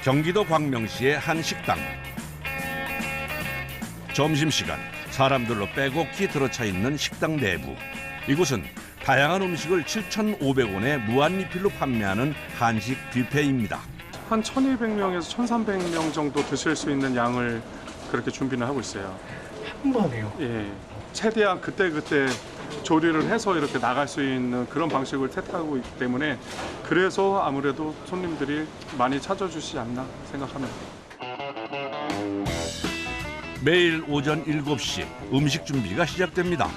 경기도 광명시의 한 식당. 점심시간 사람들로 빼곡히 들어차 있는 식당 내부. 이곳은 다양한 음식을 7,500원에 무한리필로 판매하는 한식 뷔페입니다. 한 1,200명에서 1,300명 정도 드실 수 있는 양을 그렇게 준비는 하고 있어요. 한 번에요. 예, 최대한 그때그때 조리를 해서 이렇게 나갈 수 있는 그런 방식을 택하고 있기 때문에 그래서 아무래도 손님들이 많이 찾아주시지 않나 생각합니다. 매일 오전 7시 음식 준비가 시작됩니다.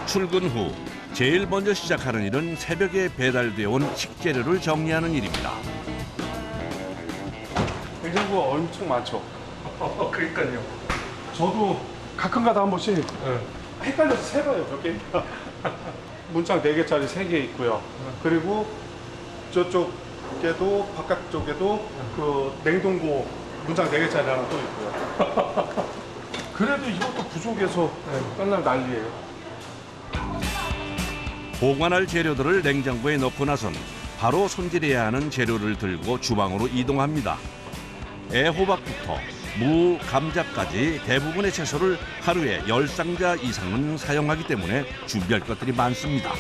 출근 후 제일 먼저 시작하는 일은 새벽에 배달되어 온 식재료를 정리하는 일입니다. 냉장고가 엄청 많죠. 그러니까요. 저도 가끔가다 한 번씩 헷갈려서 세봐요. 몇 개? 문짝 4개짜리 3개 있고요. 그리고 저쪽에도 바깥쪽에도 그 냉동고 문짝 4개짜리 하나 또 있고요. 그래도 이것도 부족해서 맨날 난리예요. 보관할 재료들을 냉장고에 넣고 나선 바로 손질해야 하는 재료를 들고 주방으로 이동합니다. 애호박부터 무, 감자까지 대부분의 채소를 하루에 10상자 이상은 사용하기 때문에 준비할 것들이 많습니다.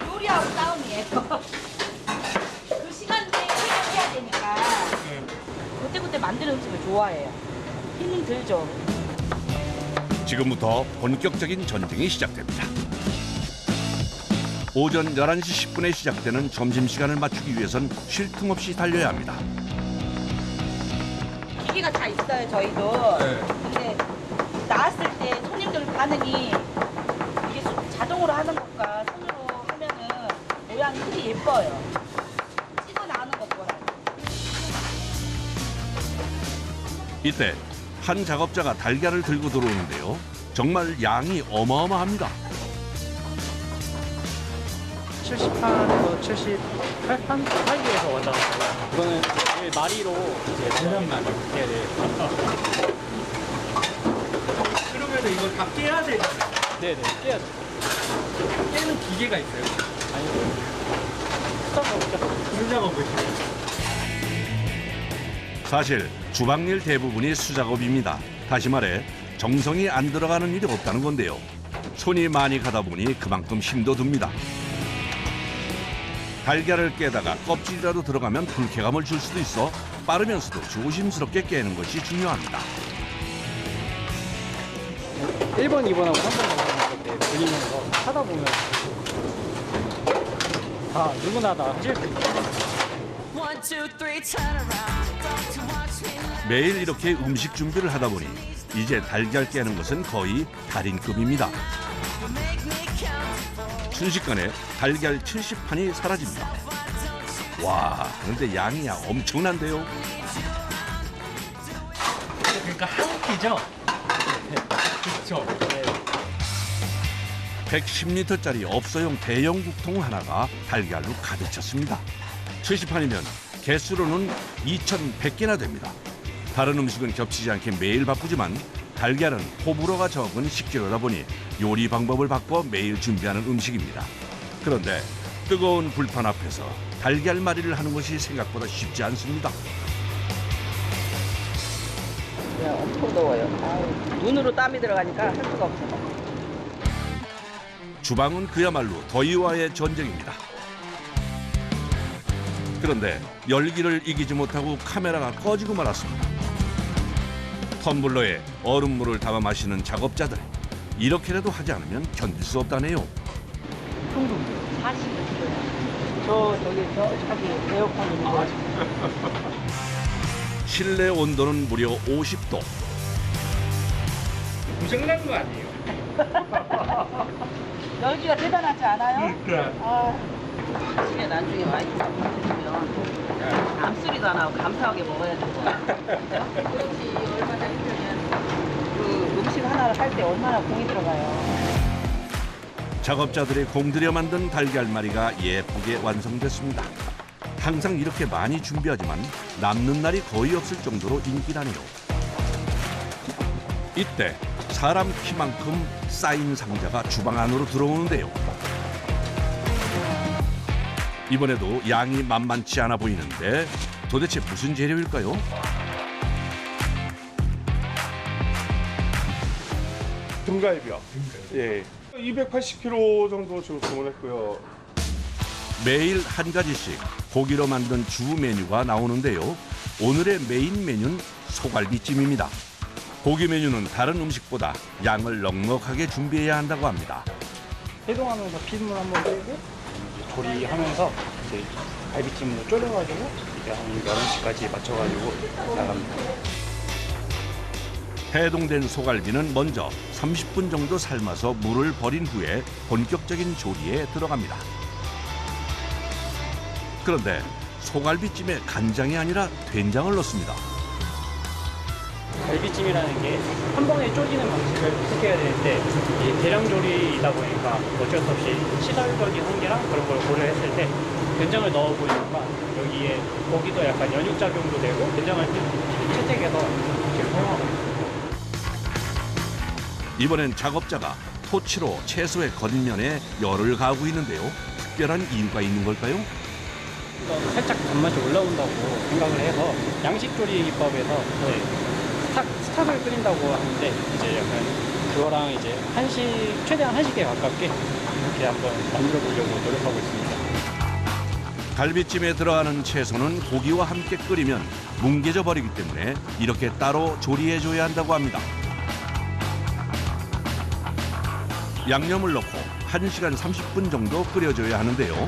요리하고 싸움이에요. 그 시간대에 해야 되니까 그때그때 만드는 음식을 좋아해요. 힘은 들죠. 지금부터 본격적인 전쟁이 시작됩니다. 오전 11시 10분에 시작되는 점심시간을 맞추기 위해선 쉴 틈 없이 달려야 합니다. 기기가 다 있어요, 저희도. 근데 나왔을 때 손님들 반응이 이게 자동으로 하는 것과 손으로 하면은 모양이 되게 예뻐요. 찍어 나오는 것보다. 이때 한 작업자가 달걀을 들고 들어오는데요. 정말 양이 어마어마합니다. 70판에서 78판 사이에서 왔다 갔다 해요. 이거는 마리로 이제 단면만 네네. 그러면 이거 다 깨야 되잖아요. 네네, 깨야죠. 깨는 기계가 있어요? 아니요. 수작업 보시면. 사실 주방일 대부분이 수작업입니다. 다시 말해 정성이 안 들어가는 일이 없다는 건데요. 손이 많이 가다 보니 그만큼 힘도 듭니다. 달걀을 깨다가 껍질이라도 들어가면 불쾌감을 줄 수도 있어 빠르면서도 조심스럽게 깨는 것이 중요합니다. 1번, 2번하고 3번 이렇게 돌리면서 하다 보면 다 누구나 다 하실 수 있어요. 매일 이렇게 음식 준비를 하다 보니 이제 달걀 깨는 것은 거의 달인급입니다. 순식간에 달걀 70판이 사라집니다. 와, 그런데 양이 엄청난데요. 그러니까 한 끼죠? 그렇죠. 110리터짜리 업소용 대형 국통 하나가 달걀로 가득 찼습니다. 70판이면 개수로는 2,100개나 됩니다. 다른 음식은 겹치지 않게 매일 바쁘지만 달걀은 호불호가 적은 식재료다 보니 요리 방법을 바꿔 매일 준비하는 음식입니다. 그런데 뜨거운 불판 앞에서 달걀말이를 하는 것이 생각보다 쉽지 않습니다. 엄청 더워요. 아유, 눈으로 땀이 들어가니까 할 수가 없어요. 주방은 그야말로 더위와의 전쟁입니다. 그런데 열기를 이기지 못하고 카메라가 꺼지고 말았습니다. 텀블러에 얼음물을 담아 마시는 작업자들. 이렇게라도 하지 않으면 견딜 수 없다네요. 40도요. 저기 에어컨 있는 거. 실내 온도는 무려 50도. 고장난 거 아니에요? 열기가 대단하지 않아요? 그러니까. 집에 나중에 많이 잡수면 암소리도 안 하고 감사하게 먹어야 되고. 그렇지, 얼마나 힘들면 그 음식 하나를 할 때 얼마나 공이 들어가요. 작업자들의 공들여 만든 달걀말이가 예쁘게 완성됐습니다. 항상 이렇게 많이 준비하지만 남는 날이 거의 없을 정도로 인기라네요. 이때 사람 키만큼 쌓인 상자가 주방 안으로 들어오는데요. 이번에도 양이 만만치 않아 보이는데 도대체 무슨 재료일까요? 등갈비요. 예. 280kg 정도 지금 주문했고요. 매일 한 가지씩 고기로 만든 주 메뉴가 나오는데요. 오늘의 메인 메뉴는 소갈비찜입니다. 고기 메뉴는 다른 음식보다 양을 넉넉하게 준비해야 한다고 합니다. 해동하면서 피물 한번 빼고 이제 조리하면서 이제 갈비찜으로 졸여가지고 이제 한 11시까지 맞춰가지고 나갑니다. 해동된 소갈비는 먼저 30분 정도 삶아서 물을 버린 후에 본격적인 조리에 들어갑니다. 그런데 소갈비찜에 간장이 아니라 된장을 넣습니다. 갈비찜이라는 게 한 번에 졸이는 방식을 택해야 되는데 이 대량 조리이다 보니까 어쩔 수 없이 시설적인 한계랑 그런 걸 고려했을 때 된장을 넣어보니까 여기에 고기도 약간 연육작용도 되고 된장을 채택해서 지금 사용하고 있습니다. 이번엔 작업자가 토치로 채소의 겉면에 열을 가하고 있는데요. 특별한 이유가 있는 걸까요? 살짝 단맛이 올라온다고 생각을 해서 양식 조리 기법에서 스탁을 끓인다고 하는데 이제 약간 그거랑 이제 최대한 한식에 가깝게 이렇게 한번 만들어 보려고 노력하고 있습니다. 갈비찜에 들어가는 채소는 고기와 함께 끓이면 뭉개져 버리기 때문에 이렇게 따로 조리해줘야 한다고 합니다. 양념을 넣고 1시간 30분 정도 끓여줘야 하는데요.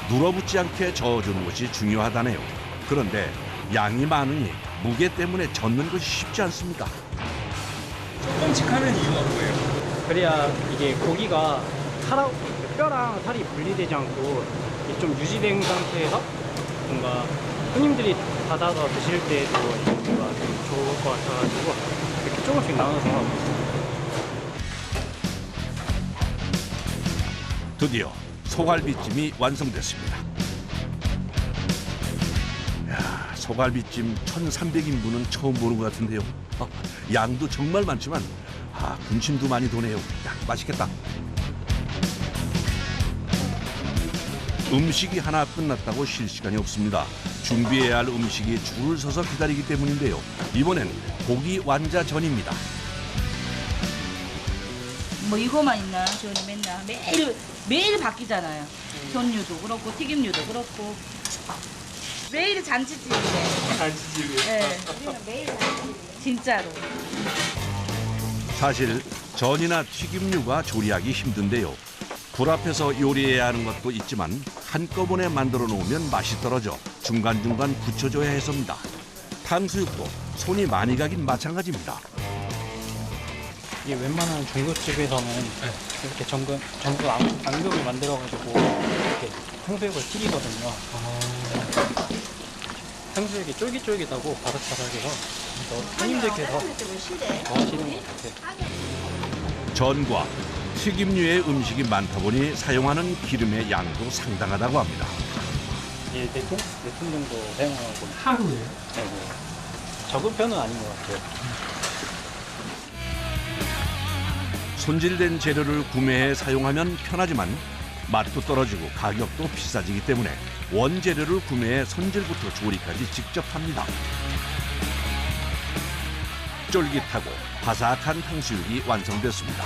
눌어붙지 않게 저어주는 것이 중요하다네요. 그런데 양이 많으니 무게 때문에 젓는 것이 쉽지 않습니다. 조금씩 하는 이유가 뭐예요? 그래야 이게 고기가 뼈랑 살이 분리되지 않고 이게 좀 유지된 상태에서 뭔가 손님들이 받아서 드실 때도 뭔가 좀 좋을 것 같아가지고 이렇게 조금씩 나눠서 하고 있습니다. 드디어 소갈비찜이 완성됐습니다. 야, 소갈비찜 1,300인분은 처음 보는 것 같은데요. 양도 정말 많지만 군침도 많이 도네요. 야, 맛있겠다. 음식이 하나 끝났다고 쉴 시간이 없습니다. 준비해야 할 음식이 줄을 서서 기다리기 때문인데요. 이번엔 고기 완자전입니다. 뭐 이거만 있나? 저는 맨날 매일 바뀌잖아요. 전류도 그렇고 튀김류도 그렇고 매일 잔치집이래. 잔치집이에요. 네, 우리는 매일 잔치집. 진짜로. 사실 전이나 튀김류가 조리하기 힘든데요. 불 앞에서 요리해야 하는 것도 있지만 한꺼번에 만들어 놓으면 맛이 떨어져 중간중간 붙여줘야 해서입니다. 탕수육도 손이 많이 가긴 마찬가지입니다. 이게 웬만한 중국집에서는 이렇게 전부 앙금을 만들어가지고 이렇게 탕수육을 튀기거든요. 탕수육이 쫄깃쫄깃하고 바삭바삭해서 손님들께서 더 하시는 것 같아요. 전과 튀김류의 음식이 많다 보니 사용하는 기름의 양도 상당하다고 합니다. 예, 4톤 정도 사용하고 하루에요? 네, 적은 편은 아닌 것 같아요. 손질된 재료를 구매해 사용하면 편하지만 맛도 떨어지고 가격도 비싸지기 때문에 원재료를 구매해 손질부터 조리까지 직접 합니다. 쫄깃하고 바삭한 탕수육이 완성됐습니다.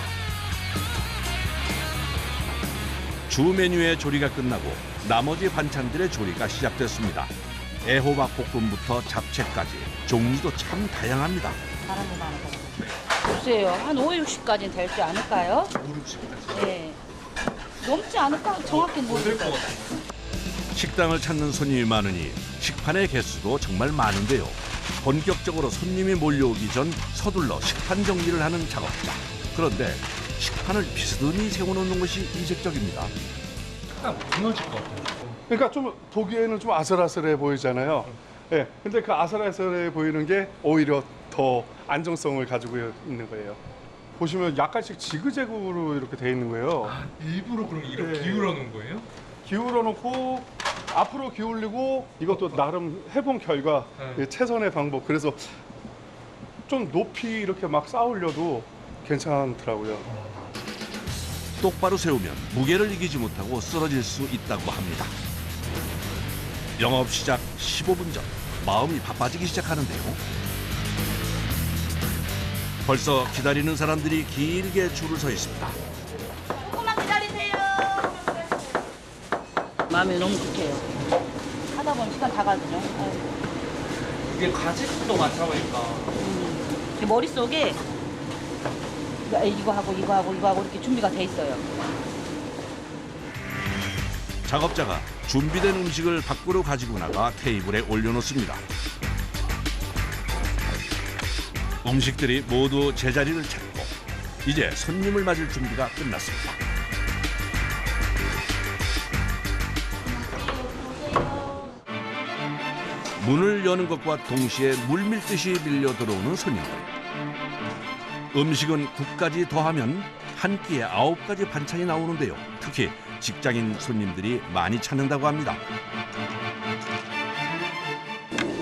주 메뉴의 조리가 끝나고 나머지 반찬들의 조리가 시작됐습니다. 애호박 볶음부터 잡채까지 종류도 참 다양합니다. 다른 거 많은 거. 글쎄요, 한 5, 60까지는 되지 않을까요? 5, 60까지. 네. 넘지 않을까? 정확히는 모르겠어요. 식당을 찾는 손님이 많으니 식판의 개수도 정말 많은데요. 본격적으로 손님이 몰려오기 전 서둘러 식판 정리를 하는 작업자. 그런데 식판을 비스듬히 세워놓는 것이 이색적입니다. 약간 무너질 것 같아요. 그러니까 좀 보기에는 좀 아슬아슬해 보이잖아요. 예. 근데 그 아슬아슬해 보이는 게 오히려 더 안정성을 가지고 있는 거예요. 보시면 약간씩 지그재그로 이렇게 돼 있는 거예요. 일부러 그럼 이렇게 네. 기울여 놓은 거예요? 기울어 놓고 앞으로 기울이고 이것도 나름 해본 결과 네. 최선의 방법. 그래서 좀 높이 이렇게 막 쌓으려도 괜찮더라고요. 똑바로 세우면 무게를 이기지 못하고 쓰러질 수 있다고 합니다. 영업 시작 15분 전 마음이 바빠지기 시작하는데요. 벌써 기다리는 사람들이 길게 줄을 서 있습니다. 조금만 기다리세요. 마음이 너무 급해요. 하다 보면 시간 다 가거든요. 이게 가직도 많다 보니까 제 머릿속에 이거 하고 이렇게 준비가 돼 있어요. 작업자가 준비된 음식을 밖으로 가지고 나가 테이블에 올려놓습니다. 음식들이 모두 제자리를 찾고 이제 손님을 맞을 준비가 끝났습니다. 문을 여는 것과 동시에 물밀듯이 밀려 들어오는 손님들. 음식은 국까지 더하면 한 끼에 9가지 반찬이 나오는데요. 특히 직장인 손님들이 많이 찾는다고 합니다.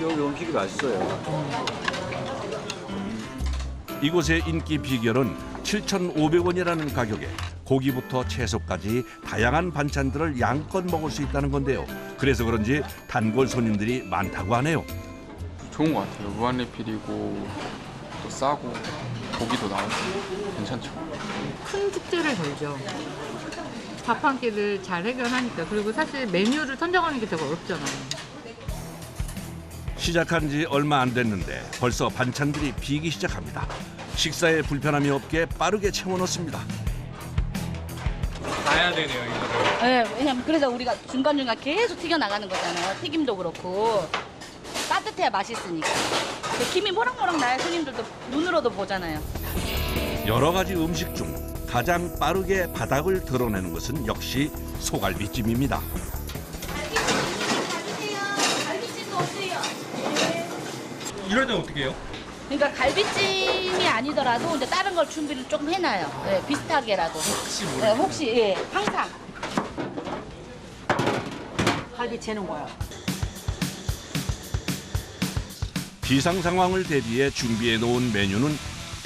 여기 음식이 맛있어요. 이곳의 인기 비결은 7,500원이라는 가격에 고기부터 채소까지 다양한 반찬들을 양껏 먹을 수 있다는 건데요. 그래서 그런지 단골 손님들이 많다고 하네요. 좋은 것 같아요. 무한리필이고 또 싸고 고기도 나오고 괜찮죠. 큰 축제를 걸죠. 밥 한 끼를 잘 해결하니까. 그리고 사실 메뉴를 선정하는 게 되게 어렵잖아요. 시작한 지 얼마 안 됐는데 벌써 반찬들이 비기 시작합니다. 식사에 불편함이 없게 빠르게 채워넣습니다. 가야 되네요 이거를. 네, 왜냐면 그래서 우리가 중간중간 계속 튀겨 나가는 거잖아요. 튀김도 그렇고 따뜻해야 맛있으니까. 김이 모락모락 나야 손님들도 눈으로도 보잖아요. 여러 가지 음식 중 가장 빠르게 바닥을 드러내는 것은 역시 소갈비찜입니다. 이럴 땐 어떻게 해요? 그러니까 갈비찜이 아니더라도 이제 다른 걸 준비를 조금 해놔요. 네, 비슷하게라도. 혹시 모르. 네, 혹시 예, 항상. 갈비 재는 거야. 비상 상황을 대비해 준비해 놓은 메뉴는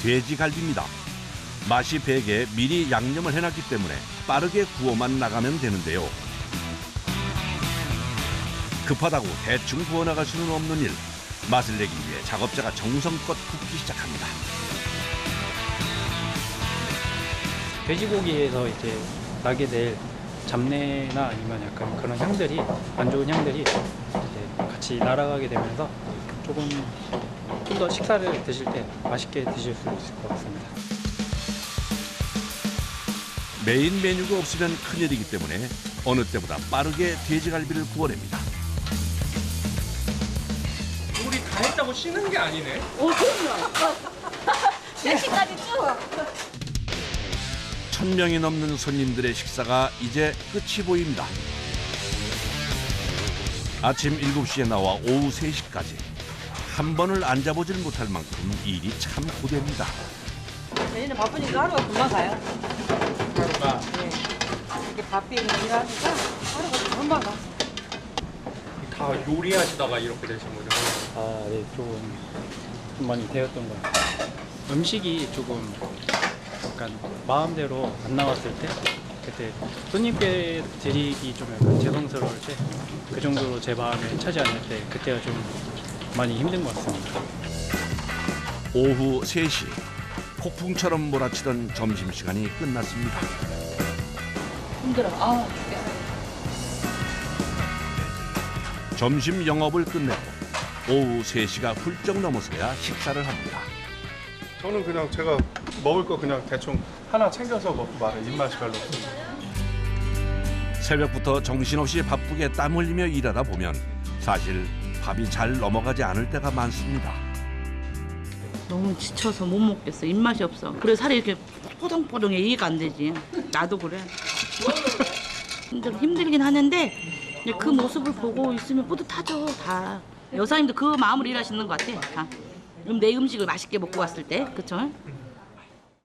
돼지갈비입니다. 맛이 배게 미리 양념을 해놨기 때문에 빠르게 구워만 나가면 되는데요. 급하다고 대충 구워나갈 수는 없는 일. 맛을 내기 위해 작업자가 정성껏 굽기 시작합니다. 돼지고기에서 이제 나게 될 잡내나 아니면 약간 그런 향들이, 안 좋은 향들이 이제 같이 날아가게 되면서 조금 좀 더 식사를 드실 때 맛있게 드실 수 있을 것 같습니다. 메인 메뉴가 없으면 큰일이기 때문에 어느 때보다 빠르게 돼지갈비를 구워냅니다. 우리 다 했다고 쉬는 게 아니네. 그럼요. 3시까지 쭉. 1,000명이 넘는 손님들의 식사가 이제 끝이 보입니다. 아침 7시에 나와 오후 3시까지 한 번을 앉아보질 못할 만큼 일이 참 고됩니다. 저희는 바쁘니까 하루가 금방 가요. 하루가 이렇게 바삐 일하니까 하루가 금방 가. 다 요리하시다가 이렇게 되신 거죠? 아, 네, 좀 많이 되었던 것 같아요. 음식이 조금 약간 마음대로 안 나왔을 때, 그때 손님께 드리기 좀 약간 죄송스러울 때, 그 정도로 제 마음에 차지 않을 때, 그때가 좀 많이 힘든 것 같습니다. 오후 3시 폭풍처럼 몰아치던 점심시간이 끝났습니다. 힘들어. 아, 점심 영업을 끝내고 오후 3시가 훌쩍 넘어서야 식사를 합니다. 저는 그냥 제가 먹을 거 그냥 대충 하나 챙겨서 먹고 말아요. 입맛이 별로 없어요. 새벽부터 정신없이 바쁘게 땀 흘리며 일하다 보면 사실 밥이 잘 넘어가지 않을 때가 많습니다. 너무 지쳐서 못 먹겠어. 입맛이 없어. 그래서 살이 이렇게 포동포동해. 이해가 안 되지. 나도 그래. 힘들긴 하는데 그 모습을 보고 있으면 뿌듯하죠. 다. 여사님도 그 마음으로 일하시는 것 같아. 다. 그럼 내 음식을 맛있게 먹고 왔을 때. 그쵸?